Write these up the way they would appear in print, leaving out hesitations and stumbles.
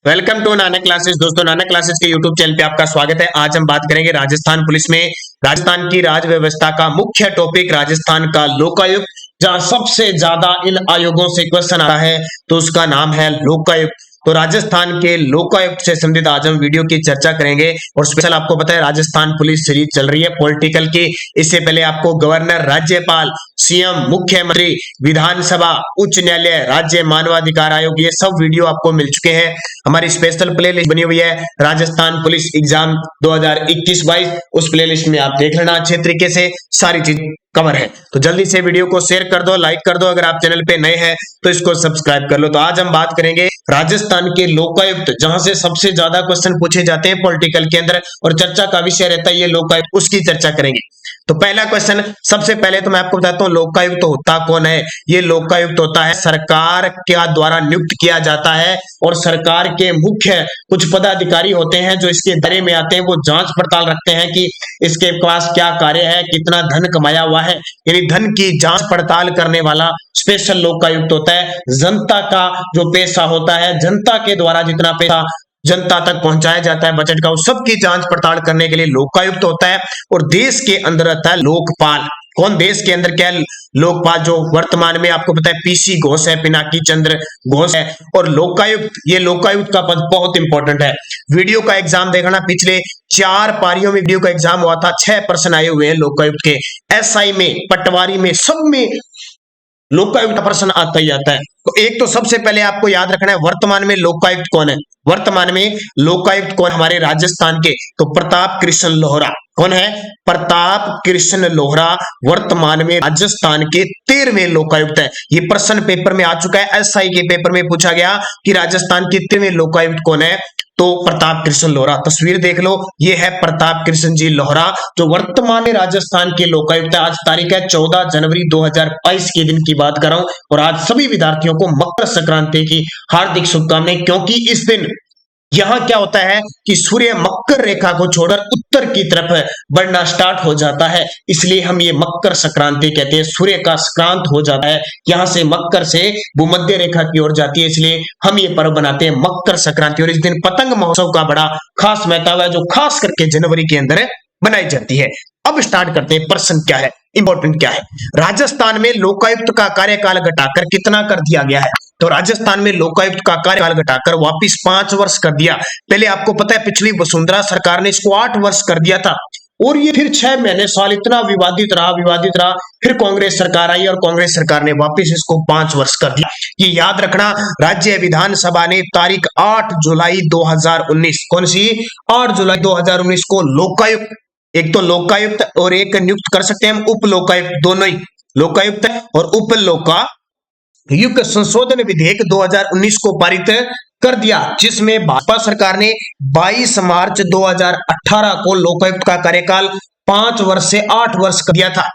Welcome to Nanak classes. दोस्तों, Nanak classes के YouTube channel पे आपका स्वागत है। आज हम बात करेंगे राजस्थान पुलिस में राजस्थान की राज व्यवस्था का मुख्य टॉपिक राजस्थान का लोकायुक्त। जहां सबसे ज्यादा इन आयोगों से क्वेश्चन आता है तो उसका नाम है लोकायुक्त। तो राजस्थान के लोकायुक्त से संबंधित आज हम वीडियो की चर्चा करेंगे। और स्पेशल आपको पता है राजस्थान पुलिस सीरीज चल रही है पॉलिटिकल की। इससे पहले आपको गवर्नर, राज्यपाल, सीएम, मुख्यमंत्री, विधानसभा, उच्च न्यायालय, राज्य मानवाधिकार आयोग, ये सब वीडियो आपको मिल चुके हैं। हमारी स्पेशल प्लेलिस्ट बनी हुई है राजस्थान पुलिस एग्जाम 2021-22। उस प्लेलिस्ट में आप देख लेना, अच्छे तरीके से सारी चीज कवर है। तो जल्दी से वीडियो को शेयर कर दो, लाइक कर दो। अगर आप चैनल पे नए हैं तो इसको सब्सक्राइब कर लो। तो आज हम बात करेंगे राजस्थान के लोकायुक्त, जहां से सबसे ज्यादा क्वेश्चन पूछे जाते हैं पॉलिटिकल के अंदर और चर्चा का विषय रहता है ये लोकायुक्त, उसकी चर्चा करेंगे। तो पहला क्वेश्चन, सबसे पहले तो मैं आपको बताता हूं लोकायुक्त होता कौन है। ये लोकायुक्त होता है सरकार के द्वारा नियुक्त किया जाता है और सरकार के मुख्य कुछ पदाधिकारी होते हैं जो इसके दायरे में आते हैं। वो जांच पड़ताल रखते हैं कि इसके पास क्या कार्य है, कितना धन कमाया हुआ है, यानी धन की जांच पड़ताल करने वाला स्पेशल लोकायुक्त होता है। जनता का जो पैसा होता है, जनता के द्वारा जितना पैसा जनता तक पहुंचाया जाता है बजट का, उस सब की जांच पड़ताल करने के लिए लोकायुक्त होता है। और देश के अंदर आता है लोकपाल। कौन देश के अंदर क्या है? लोकपाल, जो वर्तमान में आपको पता है पीसी घोष है, पिनाकी चंद्र घोष है। और लोकायुक्त, ये लोकायुक्त का पद बहुत इंपॉर्टेंट है। वीडियो का एग्जाम देखना, पिछले 4 पारियों में वीडियो का एग्जाम हुआ था, 6 प्रश्न आए हुए हैं लोकायुक्त के। एसआई में, पटवारी में, सब में लोकायुक्त का प्रश्न आता ही आता है। तो एक तो सबसे पहले आपको याद रखना है वर्तमान में लोकायुक्त कौन है। वर्तमान में लोकायुक्त कौन हमारे राजस्थान के? तो प्रताप कृष्ण लोहरा। कौन है? प्रताप कृष्ण लोहरा वर्तमान में राजस्थान के 13वें लोकायुक्त है। ये प्रश्न पेपर में आ चुका है, एसआई के पेपर में पूछा गया कि राजस्थान के 13वें लोकायुक्त कौन है, तो प्रताप कृष्ण लोहरा। तस्वीर देख लो, ये है प्रताप कृष्ण जी लोहरा जो वर्तमान में राजस्थान के लोकायुक्त है। आज तारीख है 14 जनवरी 2022 के दिन की बात कर रहा हूं। और आज सभी विद्यार्थियों को मकर संक्रांति की हार्दिक शुभकामनाएं, क्योंकि इस दिन यहां क्या होता है कि सूर्य मकर रेखा को छोड़कर उत्तर की तरफ बढ़ना स्टार्ट हो जाता है, इसलिए हम ये मकर संक्रांति कहते हैं। सूर्य का संक्रांत हो जाता है, यहां से मकर से भूमध्य रेखा की ओर जाती है, इसलिए हम ये पर्व बनाते हैं मकर संक्रांति। और इस दिन पतंग महोत्सव का बड़ा खास महत्व है, जो खास करके जनवरी के अंदर बनाई जाती है। अब स्टार्ट करते हैं, प्रश्न क्या है, इंपॉर्टेंट क्या है। राजस्थान में लोकायुक्त का कार्यकाल घटाकर कितना कर दिया गया है? तो राजस्थान में लोकायुक्त का कार्यकाल घटाकर वापिस 5 वर्ष कर दिया। पहले आपको पता है पिछली वसुंधरा सरकार ने इसको 8 वर्ष कर दिया था और ये फिर 6 महीने साल इतना विवादित रहा। फिर कांग्रेस सरकार आई और कांग्रेस सरकार ने वापिस इसको 5 वर्ष कर दिया। ये याद रखना, राज्य विधानसभा ने तारीख 8 जुलाई 2019, कौन सी? 8 जुलाई 2019 को लोकायुक्त, एक तो लोकायुक्त और एक नियुक्त कर सकते हैं हम उप लोकायुक्त, दोनों ही लोकायुक्त और उप लोकायुक्त संशोधन विधेयक 2019 को पारित कर दिया, जिसमें भाजपा सरकार ने 22 मार्च 2018 को लोकायुक्त का कार्यकाल 5 वर्ष से 8 वर्ष कर दिया था।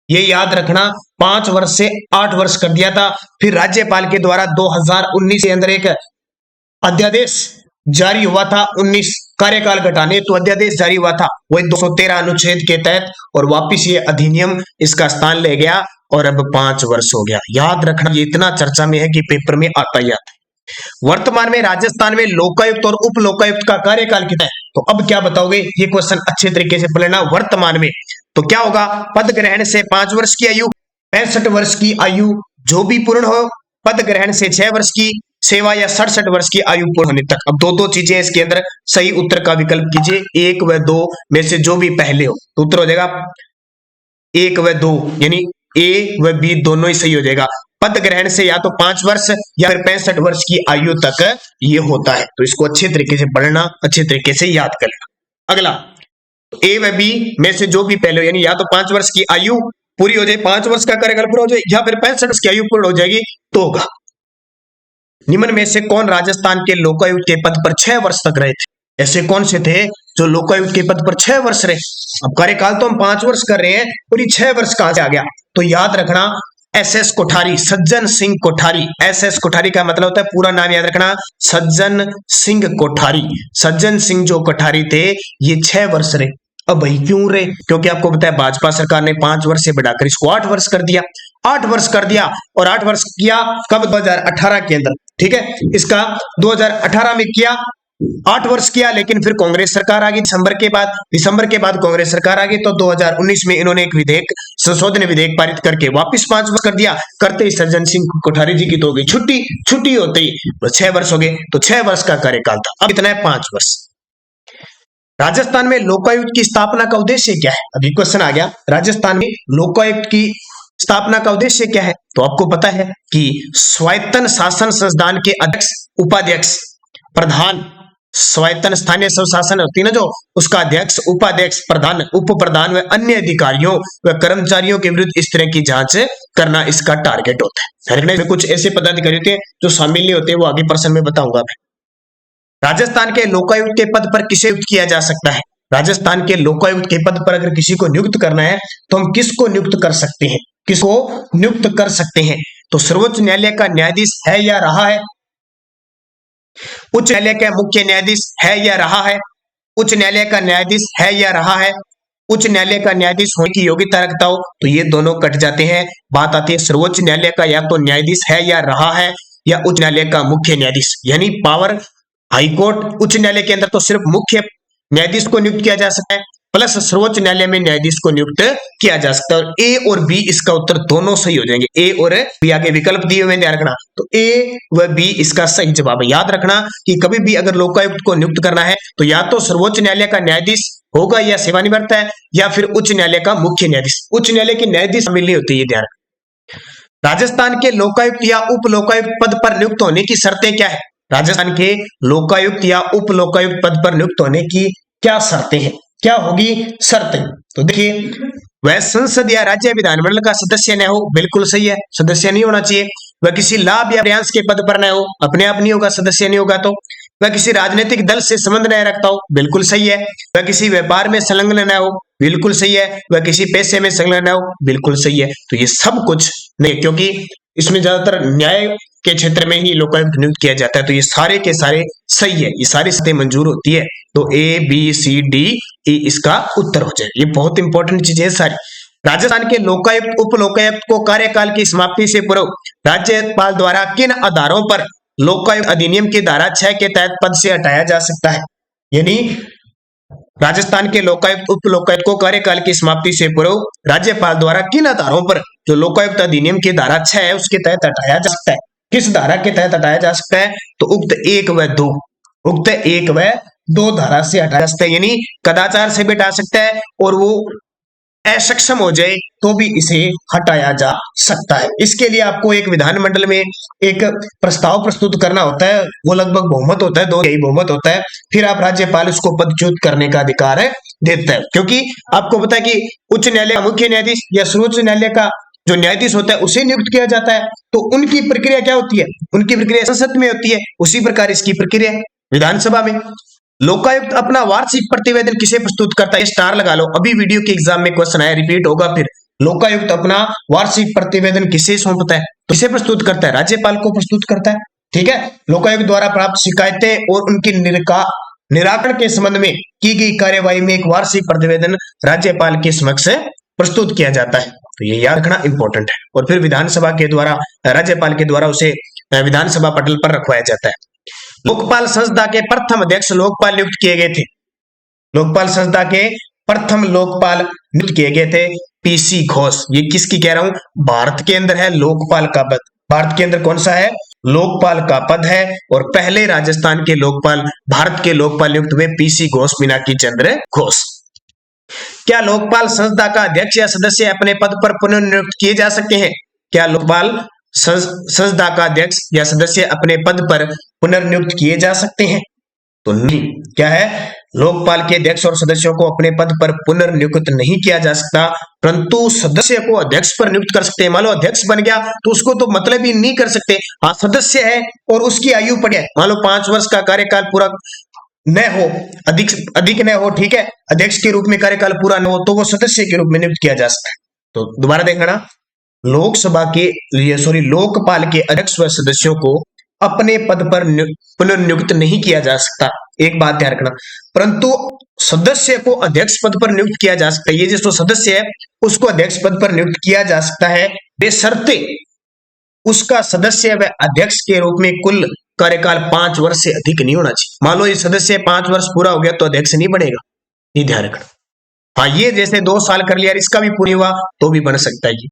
ये याद रखना, 5 वर्ष से 8 वर्ष कर दिया था। फिर राज्यपाल के द्वारा 2019 के अंदर एक अध्यादेश जारी हुआ था, 19 कार्यकाल घटाने, तो अध्यादेश जारी हुआ था वही 213 अनुच्छेद के तहत, और वापिस ये अधिनियम इसका स्थान ले गया और अब 5 वर्ष हो गया। याद रखना, ये इतना चर्चा में है कि पेपर में आता ही आता है। वर्तमान में राजस्थान में लोकायुक्त और उप लोकायुक्त का कार्यकाल कितना है? तो अब क्या बताओगे, ये क्वेश्चन अच्छे तरीके से पढ़ना। वर्तमान में तो क्या होगा, पद ग्रहण से 5 वर्ष की आयु, 65 वर्ष की आयु जो भी पूर्ण हो, पद ग्रहण से 6 वर्ष की सेवा या 67 वर्ष की आयु पूर्ण होने तक। अब दो चीजें इसके अंदर, सही उत्तर का विकल्प कीजिए, 1 व 2 में से जो भी पहले हो तो उत्तर हो जाएगा 1 व 2, यानी ए व बी दोनों ही सही हो जाएगा। पद ग्रहण से या तो 5 वर्ष या फिर 65 वर्ष की आयु तक ये होता है। तो इसको अच्छे तरीके से पढ़ना, अच्छे तरीके से याद कर लेना। अगला, ए व बी में से जो भी पहले हो, यानी या तो 5 वर्ष की आयु पूरी हो जाए, 5 वर्ष का कार्यकाल पूरा हो जाए, या फिर 65 वर्ष की आयु पूर्ण हो जाएगी तो होगा। निम्न में से कौन राजस्थान के लोकायुक्त के पद पर 6 वर्ष तक रहे थे? ऐसे कौन से थे जो लोकायुक्त के पद पर 6 वर्ष रहे? अब कार्यकाल तो हम 5 वर्ष कर रहे हैं, पूरी 6 वर्ष कहां से आ गया? तो याद रखना, एसएस कोठारी, सज्जन सिंह कोठारी। एसएस कोठारी का मतलब होता है, पूरा नाम याद रखना, सज्जन सिंह कोठारी। सज्जन सिंह जो कोठारी थे ये 6 वर्ष रहे। अब भाई क्यों रहे? क्योंकि आपको पता है भाजपा सरकार ने 5 वर्ष से बढ़ाकर इसको 8 वर्ष कर दिया। 8 वर्ष कर दिया, और 8 वर्ष किया कब? 2018 के अंदर, ठीक है। इसका 2018 में किया, 8 वर्ष किया, लेकिन फिर कांग्रेस सरकार आ गई दिसंबर के बाद कांग्रेस सरकार आ गई, तो 2019 में इन्होंने एक विधेयक, संशोधन विधेयक पारित करके वापस 5 वर्ष कर दिया। करते ही सज्जन सिंह कोठारी जी की तो हो गई छुट्टी होते ही 6 वर्ष हो गए, तो 6 वर्ष का कार्यकाल था। अब इतना है 5 वर्ष। राजस्थान में लोकायुक्त की स्थापना का उद्देश्य क्या है? अभी क्वेश्चन आ गया, राजस्थान में लोकायुक्त की स्थापना का उद्देश्य क्या है? तो आपको पता है कि स्वायत्तन शासन संस्थान के अध्यक्ष, उपाध्यक्ष, प्रधान, स्वायत्तन स्थानीय स्वशासन होती है ना जो, उसका अध्यक्ष, उपाध्यक्ष, प्रधान, उप प्रधान व अन्य अधिकारियों व कर्मचारियों के विरुद्ध इस तरह की जांच करना इसका टारगेट होता है। हरियाणा में कुछ ऐसे पदाधिकारी होते हैं जो शामिल नहीं होते, वो आगे प्रश्न में बताऊंगा मैं। राजस्थान के लोकायुक्त के पद पर किसे नियुक्त किया जा सकता है? राजस्थान के लोकायुक्त के पद पर अगर किसी को नियुक्त करना है तो हम किसको नियुक्त कर सकते हैं? किसको नियुक्त कर सकते हैं? तो सर्वोच्च न्यायालय का न्यायाधीश है या रहा है, उच्च न्यायालय का मुख्य न्यायाधीश है या रहा है, उच्च न्यायालय का न्यायाधीश है या रहा है, उच्च न्यायालय का न्यायाधीश होने की योग्यता रखता हो, तो ये दोनों कट जाते हैं। बात आती है सर्वोच्च न्यायालय का या तो न्यायाधीश है या रहा है, या उच्च न्यायालय का मुख्य न्यायाधीश, यानी पावर हाईकोर्ट, उच्च न्यायालय के अंदर तो सिर्फ मुख्य न्यायाधीश को नियुक्त किया जा सकता है, प्लस सर्वोच्च न्यायालय में न्यायाधीश को नियुक्त किया जा सकता है। और ए और बी इसका उत्तर दोनों सही हो जाएंगे। ए और बी आगे विकल्प दिए हुए ध्यान रखना, तो ए व बी इसका सही जवाब है। याद रखना कि कभी भी अगर लोकायुक्त को नियुक्त करना है तो या तो सर्वोच्च न्यायालय का न्यायाधीश होगा या सेवानिवृत्त है, या फिर उच्च न्यायालय का मुख्य न्यायाधीश। उच्च न्यायालय के न्यायाधीश शामिल नहीं होते, ये ध्यान। राजस्थान के लोकायुक्त या उप लोकायुक्त पद पर नियुक्त होने की शर्तें क्या है? राजस्थान के लोकायुक्त या उप लोकायुक्त पद पर नियुक्त होने की क्या शर्तें हैं? क्या होगी शर्तें? तो देखिए, वह संसद या राज्य विधानमंडल का सदस्य न हो, बिल्कुल सही है, सदस्य नहीं होना चाहिए। वह किसी लाभ या प्रयास के पद पर न हो, अपने आप नहीं होगा, सदस्य नहीं होगा। तो वह किसी राजनीतिक दल से संबंध न रखता हो, बिल्कुल सही है। वह किसी व्यापार में संलग्न न हो, बिल्कुल सही है। वह किसी पैसे में संलग्न न हो, बिल्कुल सही है। तो ये सब कुछ नहीं, क्योंकि इसमें ज्यादातर न्याय के क्षेत्र में ही लोकायुक्त नियुक्त किया जाता है, तो ये सारे के सारे सही है, ये सारी शर्तें मंजूर होती है। तो A B C D E इसका उत्तर हो जाए। ये बहुत इंपॉर्टेंट चीजें सारी। राजस्थान के लोकायुक्त उप लोकायुक्त को कार्यकाल की समाप्ति से पूर्व राज्यपाल द्वारा किन आधारों पर लोकायुक्त अधिनियम की धारा 6 के तहत पद से हटाया जा सकता है? यानी राजस्थान के लोकायुक्त उप लोकायुक्त को कार्यकाल की समाप्ति से पूर्व राज्यपाल द्वारा किन आधारों पर जो लोकायुक्त अधिनियम की धारा 6 है उसके तहत हटाया जा सकता है? किस धारा के तहत हटाया जा सकता है? तो उक्त 1 व 2, उक्त 1 व 2 धारा से हटाया जा सकता है। यानी कदाचार से भी हटा सकता है, और वो असक्षम हो जाए तो भी इसे हटाया जा सकता है। इसके लिए आपको एक विधानमंडल में एक प्रस्ताव प्रस्तुत करना होता है, वो लगभग बहुमत होता है, 2 बहुमत होता है, फिर आप राज्यपाल उसको पदच्युत करने का अधिकार देता है। क्योंकि आपको पता है कि उच्च न्यायालय का मुख्य न्यायाधीश या सर्वोच्च न्यायालय का जो न्यायाधीश होता है उसे नियुक्त किया जाता है, तो उनकी प्रक्रिया क्या होती है? उनकी प्रक्रिया संसद में होती है, उसी प्रकार इसकी प्रक्रिया विधानसभा में। लोकायुक्त अपना वार्षिक प्रतिवेदन किसे प्रस्तुत करता है? स्टार लगा लो, अभी वीडियो के एग्जाम में क्वेश्चन आया, रिपीट होगा फिर। लोकायुक्त अपना वार्षिक प्रतिवेदन किसे सौंपता है? तो किसे प्रस्तुत करता है? राज्यपाल को प्रस्तुत करता है, ठीक है। लोकायुक्त द्वारा प्राप्त शिकायतें और उनकी निराकरण के संबंध में की गई कार्यवाही में एक वार्षिक प्रतिवेदन राज्यपाल के समक्ष प्रस्तुत किया जाता है। तो ये याद रखना इंपॉर्टेंट है। और फिर विधानसभा के द्वारा, राज्यपाल के द्वारा उसे विधानसभा पटल पर रखवाया जाता है। लोकपाल संस्था के प्रथम अध्यक्ष लोकपाल नियुक्त किए गए थे। लोकपाल संस्था के प्रथम लोकपाल नियुक्त किए गए थे पीसी घोष। ये किसकी कह रहा हूं? भारत के अंदर है लोकपाल का पद। भारत के अंदर कौन सा है? लोकपाल का पद है। और पहले राजस्थान के लोकपाल, भारत के लोकपाल नियुक्त हुए पीसी घोष, मीनाक्षी चंद्र घोष। क्या लोकपाल संस्था का अध्यक्ष या सदस्य अपने पद पर पुनर्नियुक्त किए जा सकते हैं? क्या लोकपाल संस्था का अध्यक्ष या सदस्य अपने पद पर पुनर्नियुक्त किए जा सकते हैं? तो नहीं। क्या है? लोकपाल के अध्यक्ष और सदस्यों को अपने पद पर पुनर्नियुक्त नहीं किया जा सकता, परंतु सदस्य को अध्यक्ष पर नियुक्त कर सकते हैं। मान लो अध्यक्ष बन गया तो उसको तो मतलब ही नहीं कर सकते। हाँ, सदस्य है और उसकी आयु पड़ी है, मान लो 5 वर्ष का कार्यकाल पूरा न हो, अधिक न हो, ठीक है, अध्यक्ष के रूप में कार्यकाल पूरा न हो, तो वो सदस्य के रूप में नियुक्त किया जा सकता है। तो दोबारा देखना, लोकसभा के लोकपाल के अध्यक्ष व सदस्यों को अपने पद पर पुनर्नियुक्त नहीं किया जा सकता, एक बात ध्यान रखना, परंतु सदस्य को अध्यक्ष पद पर नियुक्त किया जा सकता है। ये जो सदस्य है उसको अध्यक्ष पद पर नियुक्त किया जा सकता है, बेशर्ते उसका सदस्य व अध्यक्ष के रूप में कुल कार्यकाल 5 वर्ष से अधिक नहीं होना चाहिए। मान लो ये सदस्य 5 वर्ष पूरा हो गया तो अध्यक्ष नहीं बनेगा, ये ध्यान रखना। हाँ, ये जैसे 2 साल कर लिया, इसका भी पूरी हुआ तो भी बन सकता है।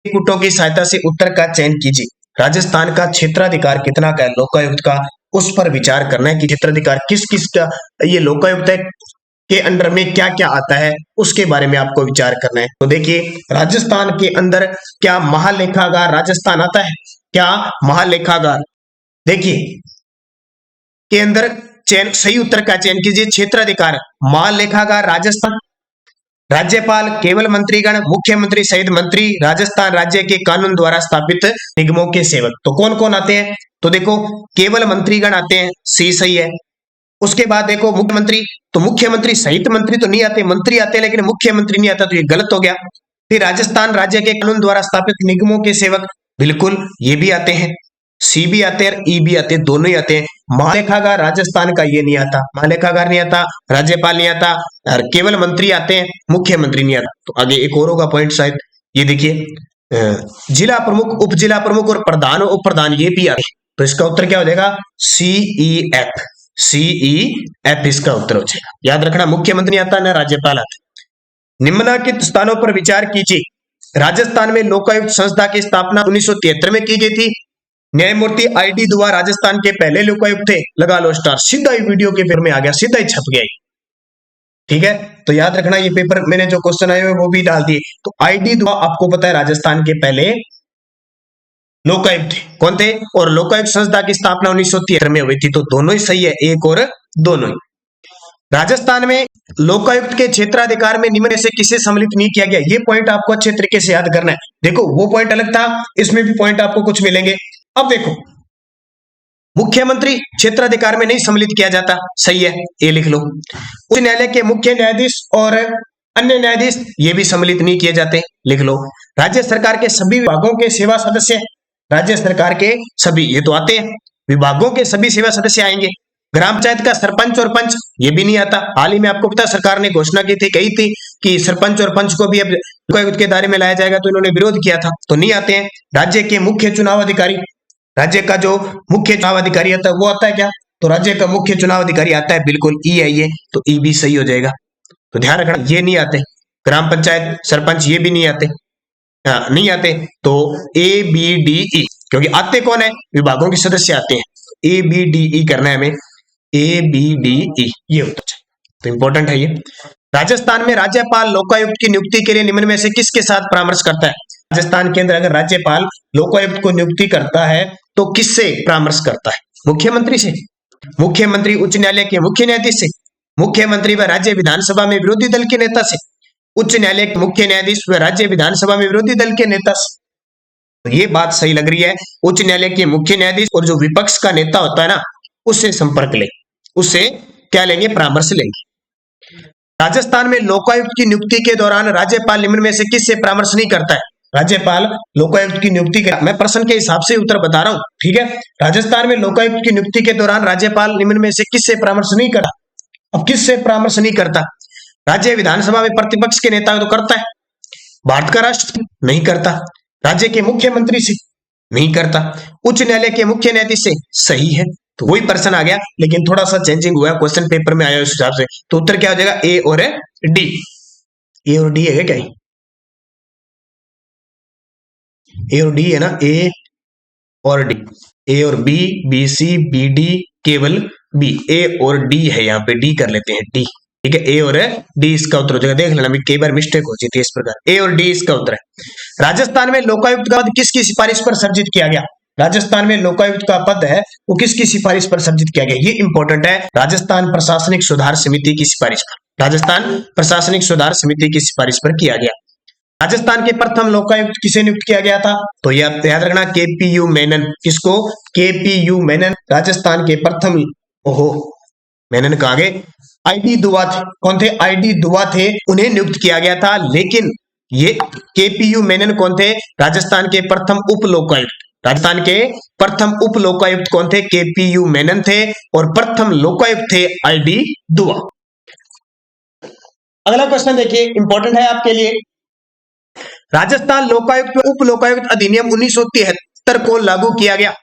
कूटों की सहायता से उत्तर का चयन कीजिए। राजस्थान का क्षेत्राधिकार कितना का है लोकायुक्त का, उस पर विचार करना है कि क्षेत्राधिकार किस किस का ये लोकायुक्त है के अंडर में क्या क्या आता है, उसके बारे में आपको विचार करना है। तो देखिए, राजस्थान के अंदर क्या महालेखागार राजस्थान आता है? क्या महालेखागार, देखिए के अंदर चयन, सही उत्तर का चयन कीजिए। क्षेत्राधिकार महालेखागार राजस्थान, राज्यपाल, केवल मंत्रीगण, मुख्यमंत्री सहित मंत्री, राजस्थान राज्य के कानून द्वारा स्थापित निगमों के सेवक। तो कौन कौन आते हैं? तो देखो, केवल मंत्रीगण आते हैं, सही है। उसके बाद देखो मुख्यमंत्री, तो मुख्यमंत्री सहित मंत्री तो नहीं आते, मंत्री आते हैं लेकिन मुख्यमंत्री नहीं आता, तो ये गलत हो गया। फिर राजस्थान राज्य के कानून द्वारा स्थापित निगमों के सेवक, बिल्कुल ये भी आते हैं, सी भी आते हैं और ई भी आते हैं, दोनों ही आते हैं। महालेखागार राजस्थान का ये नहीं आता, महालेखागार नहीं आता, राज्यपाल नहीं आता, और केवल मंत्री आते हैं, मुख्यमंत्री नहीं आता। तो आगे एक और होगा पॉइंट शायद, ये देखिए जिला प्रमुख, उप जिला प्रमुख और प्रधान उप प्रधान ये भी आते हैं। तो इसका उत्तर क्या हो जाएगा? CEF, CEF इसका उत्तर हो जाएगा। याद रखना, मुख्यमंत्री आता ना राज्यपाल आता। निम्नलिखित स्थानों पर विचार कीजिए। राजस्थान में लोकायुक्त संस्था की स्थापना 1973 में की गई थी। न्यायमूर्ति ID दुआ राजस्थान के पहले लोकायुक्त थे। लगा लो स्टार, सीधा ही वीडियो के पेपर में आ गया, सीधा ही छप गया। ठीक है, तो याद रखना, ये पेपर मैंने जो क्वेश्चन आए हुए वो भी डाल दिए। तो ID दुआ आपको पता है राजस्थान के पहले लोकायुक्त थे। कौन थे? और लोकायुक्त संस्था की स्थापना 1973 में हुई थी। तो दोनों ही सही है, एक और दोनों ही। राजस्थान में लोकायुक्त के क्षेत्राधिकार में निम्न में से किसे सम्मिलित नहीं किया गया? ये पॉइंट आपको अच्छे तरीके से याद करना है। देखो, वो पॉइंट अलग था, इसमें भी पॉइंट आपको कुछ मिलेंगे। अब देखो, मुख्यमंत्री क्षेत्राधिकार में नहीं सम्मिलित किया जाता, सही है, ये लिख लो। उच्च न्यायालय के मुख्य न्यायाधीश और अन्य न्यायाधीश ये भी सम्मिलित नहीं किए जाते, लिख लो। राज्य सरकार के सभी विभागों के सेवा सदस्य, राज्य सरकार के सभी, ये तो आते हैं, विभागों के सभी सेवा सदस्य आएंगे। ग्राम पंचायत का सरपंच और पंच ये भी नहीं आता। हाल ही में आपको पता, सरकार ने घोषणा की थी, कही थी कि सरपंच और पंच को भी अब लोकायुक्त के दायरे में लाया जाएगा, तो इन्होंने विरोध किया था, तो नहीं आते हैं। राज्य के मुख्य चुनाव अधिकारी, राज्य का जो मुख्य चुनाव अधिकारी आता है वो आता है क्या? तो राज्य का मुख्य चुनाव अधिकारी आता है, बिल्कुल ई है ये, तो ई भी सही हो जाएगा। तो ध्यान रखना, ये नहीं आते। ग्राम पंचायत सरपंच ये भी नहीं आते, नहीं आते। तो ABDE, क्योंकि आते कौन है? विभागों के सदस्य आते हैं। ABDE करना है हमें, ABDE ये होता है, तो इंपॉर्टेंट है ये। राजस्थान में राज्यपाल लोकायुक्त की नियुक्ति के लिए निम्न में से किसके साथ परामर्श करता है? राजस्थान के अंदर अगर राज्यपाल लोकायुक्त को नियुक्ति करता है तो किससे परामर्श करता है? मुख्यमंत्री से। मुख्यमंत्री उच्च न्यायालय के मुख्य न्यायाधीश से, मुख्यमंत्री व राज्य विधानसभा में विरोधी दल के नेता से, उच्च न्यायालय के मुख्य न्यायाधीश व राज्य विधानसभा में विरोधी दल के नेता से। तो ये बात सही लग रही है, उच्च न्यायालय के मुख्य न्यायाधीश और जो विपक्ष का नेता होता है ना, उससे संपर्क ले, उससे क्या लेंगे? परामर्श लेंगे। राजस्थान में लोकायुक्त की नियुक्ति के दौरान राज्यपाल निम्न में से किससे परामर्श नहीं करता है? राज्यपाल लोकायुक्त की नियुक्ति के, मैं प्रश्न के हिसाब से उत्तर बता रहा हूं, ठीक है। राजस्थान में लोकायुक्त की नियुक्ति के दौरान राज्यपाल निम्न में से किससे परामर्श नहीं करता? अब किससे परामर्श नहीं करता? राज्य विधानसभा में प्रतिपक्ष के नेता तो करता है, भारत का राष्ट्रपति नहीं करता, राज्य के मुख्यमंत्री से नहीं करता, उच्च न्यायालय के मुख्य न्यायाधीश से, सही है। तो वही प्रश्न आ गया, लेकिन थोड़ा सा चेंजिंग हुआ, क्वेश्चन पेपर में आया उस हिसाब से। तो उत्तर क्या हो जाएगा? ए और डी। ए और डी है क्या? ए और डी है ना, ए और डी, ए और B, B C B D, केवल बी, ए और डी है, यहाँ पे डी कर लेते हैं, डी, ठीक है। ए और डी इसका उत्तर हो जाएगा। देख लेना, कई बार मिस्टेक हो जाती है इस प्रकार, ए और डी इसका उत्तर है। राजस्थान में लोकायुक्त का पद किसकी सिफारिश पर सर्जित किया गया? राजस्थान में लोकायुक्त का पद है वो किसकी सिफारिश पर सर्जित किया गया? ये इंपॉर्टेंट है, राजस्थान प्रशासनिक सुधार समिति की सिफारिश पर, राजस्थान प्रशासनिक सुधार समिति की सिफारिश पर किया गया। राजस्थान के प्रथम लोकायुक्त किसे नियुक्त किया गया था? तो याद रखना, KPU मेनन। किसको? KPU मेनन, राजस्थान के प्रथम, ओहो मेनन कहा गए, ID दुआ थे। कौन थे? ID दुआ थे, उन्हें नियुक्त किया गया था। लेकिन ये KPU मेनन कौन थे? राजस्थान के प्रथम उप लोकायुक्त, राजस्थान के प्रथम उप लोकायुक्त कौन थे? KPU मेनन थे, और प्रथम लोकायुक्त थे ID दुआ। अगला क्वेश्चन देखिए, इंपॉर्टेंट है आपके लिए। राजस्थान लोकायुक्त व उप लोकायुक्त अधिनियम 1973 को लागू किया गया।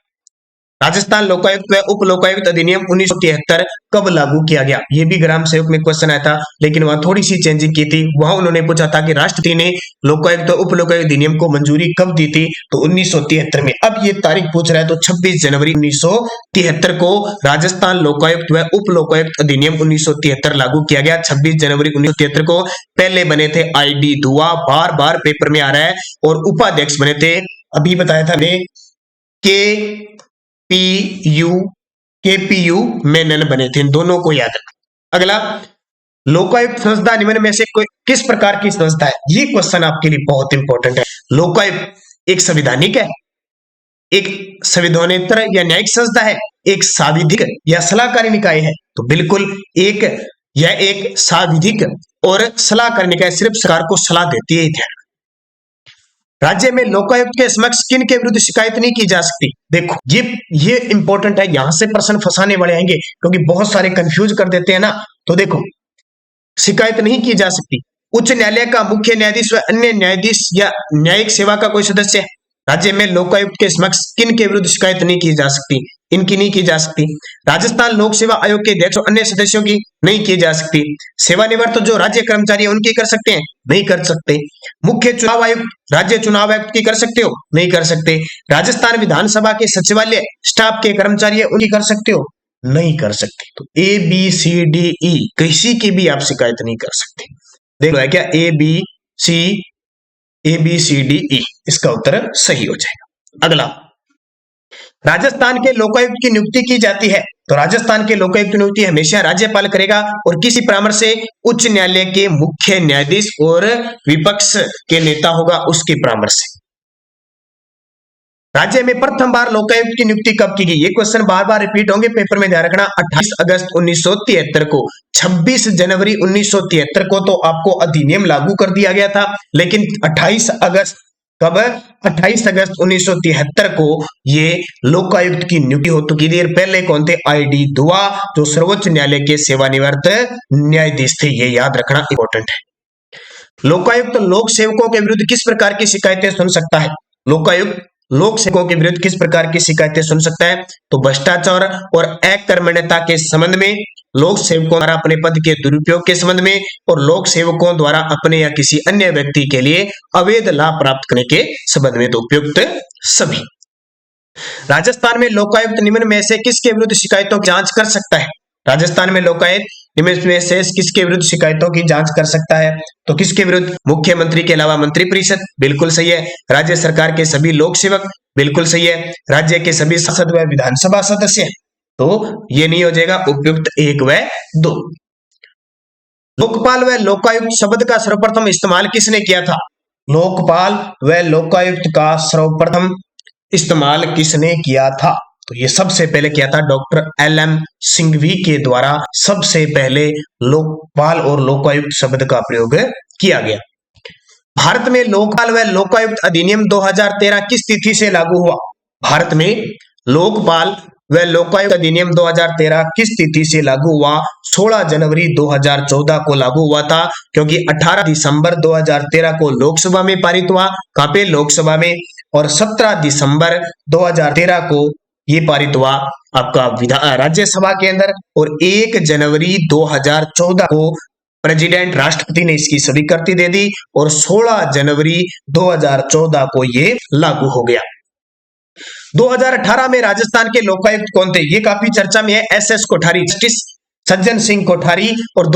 राजस्थान लोकायुक्त व उप लोकायुक्त अधिनियम 1973 कब लागू किया गया? ये भी ग्राम सेवक में क्वेश्चन आया था, लेकिन वहां थोड़ी सी चेंजिंग की थी। वहां उन्होंने पूछा था कि राष्ट्रपति ने लोकायुक्त व उप लोकायुक्त अधिनियम को मंजूरी कब दी थी, तो 1973 में। अब ये तारीख पूछ रहा है तो 26 जनवरी 1973 को राजस्थान लोकायुक्त व उप लोकायुक्त अधिनियम 1973 लागू किया गया। 26 जनवरी 1973 को। पहले बने थे ID दुआ, बार बार पेपर में आ रहा है, और उपाध्यक्ष बने थे, अभी बताया था मैंने, KPU मेनन बने थे। इन दोनों को याद रखना। अगला, लोकायुक्त संस्था निम्न में से कोई किस प्रकार की संस्था है? ये क्वेश्चन आपके लिए बहुत इंपॉर्टेंट है। लोकायुक्त एक संविधानिक है, एक संविधानेतर या न्यायिक संस्था है, एक सांविधिक या सलाहकारी निकाय है? तो बिल्कुल यह एक सांविधिक और सलाहकारी निकाय, सिर्फ सरकार को सलाह देती है। राज्य में लोकायुक्त के समक्ष किन के विरुद्ध शिकायत नहीं की जा सकती? देखो ये इंपॉर्टेंट है, यहां से प्रश्न फंसाने वाले आएंगे, क्योंकि बहुत सारे कंफ्यूज कर देते हैं ना। तो देखो, शिकायत नहीं की जा सकती उच्च न्यायालय का मुख्य न्यायाधीश व अन्य न्यायाधीश या न्यायिक सेवा का कोई सदस्य है। राज्य में लोकायुक्त के समक्ष किन के विरुद्ध शिकायत नहीं की जा सकती? इनकी नहीं की जा सकती। राजस्थान लोक सेवा आयोग के अध्यक्ष और अन्य सदस्यों की नहीं की जा सकती। सेवानिवृत्त जो राज्य कर्मचारी है उनकी कर सकते हैं? नहीं कर सकते। मुख्य चुनाव आयुक्त राज्य चुनाव आयुक्त की कर सकते हो? नहीं कर सकते। राजस्थान विधानसभा के सचिवालय स्टाफ के कर्मचारी है उनकी कर सकते हो? नहीं कर सकते। तो ABCDE किसी की भी आप शिकायत नहीं कर सकते। देखो है क्या, ABCDE, इसका उत्तर सही हो जाएगा। अगला, राजस्थान के लोकायुक्त की नियुक्ति की जाती है, तो राजस्थान के लोकायुक्त की नियुक्ति हमेशा राज्यपाल करेगा, और किसी परामर्श से उच्च न्यायालय के मुख्य न्यायाधीश और विपक्ष के नेता होगा, उसके परामर्श से। राज्य में प्रथम बार लोकायुक्त की नियुक्ति कब की गई? ये क्वेश्चन बार बार रिपीट होंगे, पेपर में ध्यान रखना। 28 अगस्त 1973 को। 26 जनवरी 1973 को तो आपको अधिनियम लागू कर दिया गया था, लेकिन 28 अगस्त 1973 को ये लोकायुक्त की नियुक्ति हो चुकी थी। पहले कौन थे? ID दुआ, जो सर्वोच्च न्यायालय के सेवानिवृत्त न्यायाधीश थे। ये याद रखना इंपॉर्टेंट है। लोकायुक्त लोक सेवकों के विरुद्ध किस प्रकार की शिकायतें सुन सकता है? लोकायुक्त लोक सेवकों के विरुद्ध किस प्रकार की शिकायतें सुन सकता है? तो भ्रष्टाचार और अकर्मण्यता के संबंध में, लोक सेवकों द्वारा अपने पद के दुरुपयोग के संबंध में, और लोक सेवकों द्वारा अपने या किसी अन्य व्यक्ति के लिए अवैध लाभ प्राप्त करने के संबंध में, तो उपयुक्त सभी। राजस्थान में लोकायुक्त निम्न में से किसके विरुद्ध शिकायतों की जांच कर सकता है? राजस्थान में लोकायुक्त निम्न में से किसके विरुद्ध शिकायतों की जांच कर सकता है? तो किसके विरुद्ध? मुख्यमंत्री के अलावा मंत्रिपरिषद, बिल्कुल सही है। राज्य सरकार के सभी लोक सेवक, बिल्कुल सही है। राज्य के सभी सांसद व विधानसभा सदस्य, तो ये नहीं हो जाएगा, उपयुक्त 1 व 2। लोकपाल व लोकायुक्त शब्द का सर्वप्रथम इस्तेमाल किसने किया था? लोकपाल व लोकायुक्त का सर्वप्रथम इस्तेमाल किसने किया था? तो ये सबसे पहले किया था डॉक्टर LM सिंघवी के द्वारा। सबसे पहले लोकपाल और लोकायुक्त शब्द का प्रयोग किया गया। भारत में लोकपाल व लोकायुक्त अधिनियम 2013 किस तिथि से लागू हुआ? भारत में लोकपाल व लोकायुक्त अधिनियम 2013 किस तिथि से लागू हुआ? 16 जनवरी 2014 को लागू हुआ था, क्योंकि 18 दिसंबर 2013 को लोकसभा में पारित हुआ। कहां पे? लोकसभा में। और 17 दिसंबर 2013 को ये पारित हुआ आपका राज्यसभा के अंदर, और 1 जनवरी 2014 को प्रेसिडेंट राष्ट्रपति ने इसकी स्वीकृति दे दी, और 16 जनवरी 2014 को ये लागू हो गया। 2018 में राजस्थान के लोकायुक्त कौन थे? ये काफी चर्चा में है। SS कोठारी, जस्टिस सज्जन सिंह कोठारी, और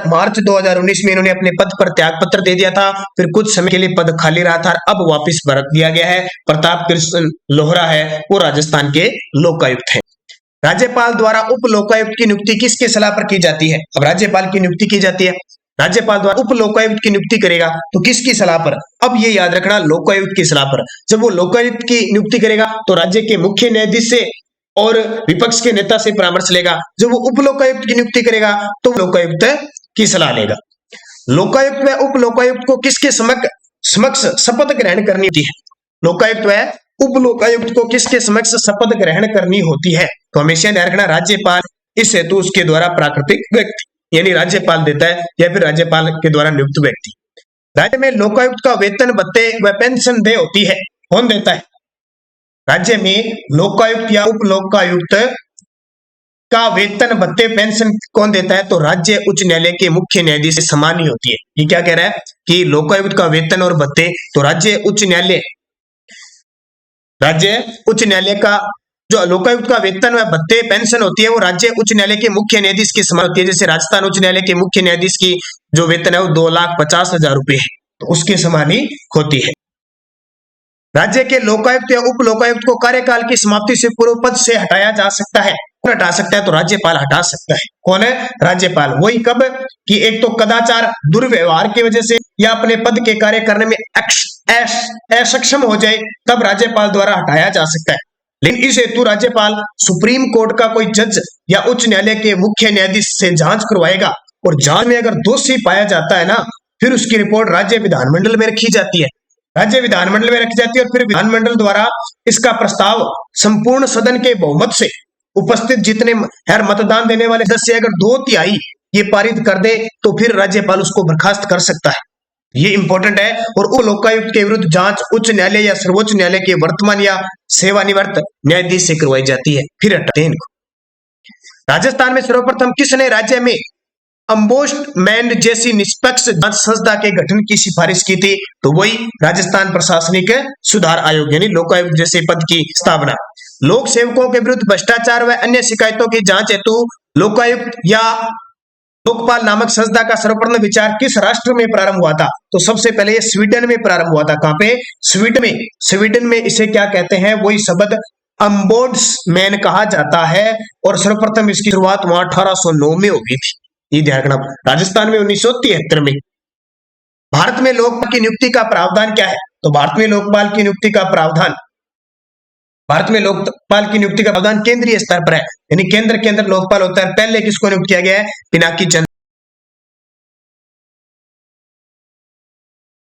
मार्च 2019 में इन्होंने अपने पद पर त्याग पत्र दे दिया था। फिर कुछ समय के लिए पद खाली रहा था, अब वापस भर दिया गया है। प्रताप कृष्ण लोहरा है, वो राजस्थान के लोकायुक्त हैं। राज्यपाल द्वारा उप लोकायुक्त की नियुक्ति किसके सलाह पर की जाती है? अब राज्यपाल की नियुक्ति की जाती है, राज्यपाल द्वारा उप लोकायुक्त की नियुक्ति करेगा, तो किसकी सलाह पर? अब ये याद रखना, लोकायुक्त की सलाह पर। जब वो लोकायुक्त की नियुक्ति करेगा तो राज्य के मुख्य न्यायाधीश से और विपक्ष के नेता से परामर्श लेगा। जब वो उप लोकायुक्त की नियुक्ति करेगा तो लोकायुक्त की सलाह लेगा। लोकायुक्त व उप लोकायुक्त को किसके समक्ष शपथ ग्रहण करनी होती है? लोकायुक्त व उप लोकायुक्त को किसके समक्ष शपथ ग्रहण करनी होती है? तो हमेशा ध्यान रखना, राज्यपाल। इस हेतु उसके द्वारा प्राकृतिक व्यक्ति, यानी राज्यपाल देता है, या फिर राज्यपाल के द्वारा नियुक्त व्यक्ति। राज्य में लोकायुक्त का वेतन भत्ते व पेंशन देय होती है। कौन देता है? राज्य में लोकायुक्त या उप लोकायुक्त का वेतन भत्ते पेंशन कौन देता है? तो राज्य उच्च न्यायालय के मुख्य न्यायाधीश से समान ही होती है। ये क्या कह रहा है कि लोकायुक्त का वेतन और भत्ते तो राज्य उच्च न्यायालय का जो लोकायुक्त का वेतन व भत्ते पेंशन होती है वो राज्य उच्च न्यायालय के मुख्य न्यायाधीश की समान होती है। जैसे राजस्थान उच्च न्यायालय के मुख्य न्यायाधीश की जो वेतन है वो 2,50,000 रुपए है, तो उसके समान ही होती है। राज्य के लोकायुक्त या उप लोकायुक्त को कार्यकाल की समाप्ति से पूर्व पद से हटाया जा सकता है। कौन हटा सकता है? तो राज्यपाल हटा सकता है। कौन है? राज्यपाल। वही कब कि एक तो कदाचार दुर्व्यवहार की वजह से या अपने पद के कार्य करने में असक्षम हो जाए तब राज्यपाल द्वारा हटाया जा सकता है। लेकिन इस हेतु राज्यपाल सुप्रीम कोर्ट का कोई जज या उच्च न्यायालय के मुख्य न्यायाधीश से जांच करवाएगा और जांच में अगर दोषी पाया जाता है ना, फिर उसकी रिपोर्ट राज्य विधानमंडल में रखी जाती है। राज्य विधानमंडल में रखी जाती है और फिर विधानमंडल द्वारा इसका प्रस्ताव संपूर्ण सदन के बहुमत से उपस्थित जितने हर मतदान देने वाले सदस्य अगर 2/3 ये पारित कर दे तो फिर राज्यपाल उसको बर्खास्त कर सकता है। ये इंपॉर्टेंट है। और उप लोकायुक्त के विरुद्ध जांच उच्च न्यायालय या सर्वोच्च न्यायालय के वर्तमान या सेवानिवृत्त न्यायाधीश से करवाई जाती है, फिर हटाते हैं इनको। राजस्थान में सर्वप्रथम किसने राज्य में अम्बोस्टमैन जैसी निष्पक्ष जांच संस्था के गठन की सिफारिश की थी? तो वही राजस्थान प्रशासनिक सुधार आयोग यानी लोकायुक्त जैसे पद की स्थापना। लोक सेवकों के विरुद्ध भ्रष्टाचार व अन्य शिकायतों की जांच हेतु लोकायुक्त या लोकपाल नामक संस्था का सर्वप्रथम विचार किस राष्ट्र में प्रारंभ हुआ था? तो सबसे पहले ये स्वीडन में प्रारंभ हुआ था। कहां पे? स्वीडन में इसे क्या कहते हैं? वही शब्द अम्बोस्टमैन कहा जाता है और सर्वप्रथम इसकी शुरुआत वहां 1809 में हुई थी। ये ध्यान रखना। राजस्थान में 1973 में। भारत में लोकपाल की नियुक्ति का प्रावधान क्या है? तो भारत में लोकपाल की नियुक्ति का प्रावधान केंद्रीय स्तर पर है, यानी केंद्र के अंदर लोकपाल होता है। पहले किसको नियुक्त किया गया है? पिनाकी चंद्र